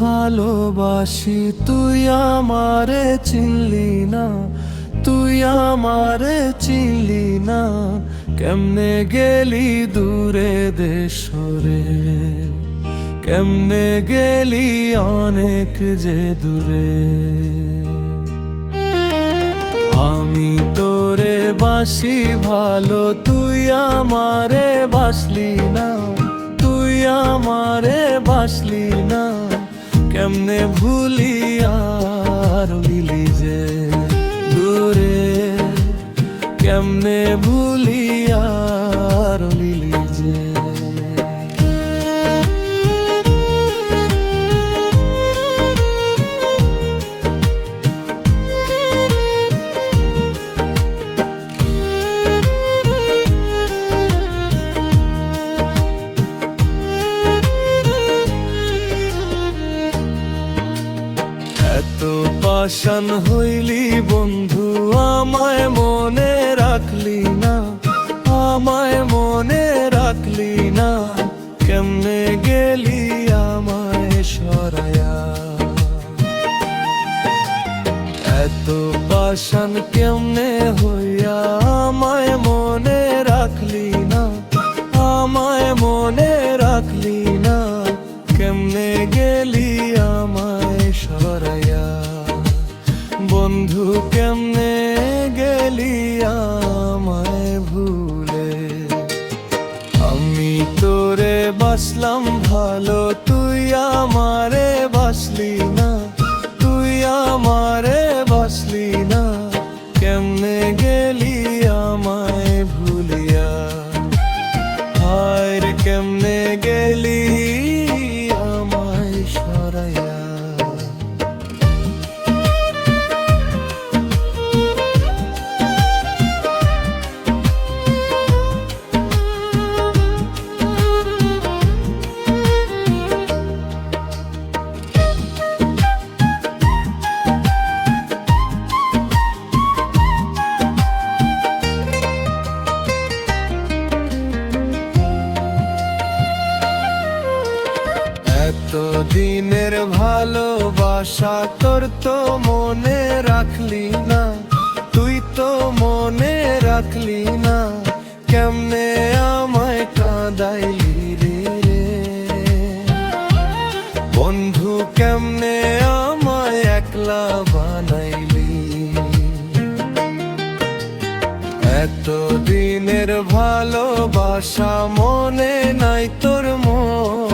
ভালোবাসি তুই আমারে চিনলি না, তুই আমারে চিনলি না। কেমনে গেলি দূরে দেশরে, কেমনে গেলি অনেক যে দূরে। আমি তোরে বাসি ভালো, তুই আমারে বাসলি না, তুই আমারে বাসলি না। কেমনে ভুলি আর রইলি যে দূরে, কেমনে ভুলি আর রইলি যে। এত পাষাণ হইলি বন্ধু, আমায় মনে রাখলি না, আমায় মনে রাখলি না। কেমনে গেলি আমায় সরায়া, এত পাষাণ কেমনে হইয়া আমায় মনে রাখলি না, আমায় মনে রাখলি না। কেমনে গেলি আমায় সরাইয়া বন্ধু, কেমনে গেলি আমায় ভুলে। আমি তোরে বাসলাম ভালো, তুই আমারে বাসলি না, তুই আমারে বাসলি না। কেমনে গেলি আমায় ভুলিয়া, হায় রে কেমনে গেলি আমায় সরাইয়া। এতদিনের ভালোবাসা তোর তো মনে রাখলি না, তুই তো মনে রাখলি না। কেমনে আমায় কাঁদাইলি রে বন্ধু, কেমনে আমায় একলা বানাইলি। এতদিনের ভালোবাসা মনে নাই তোর মন,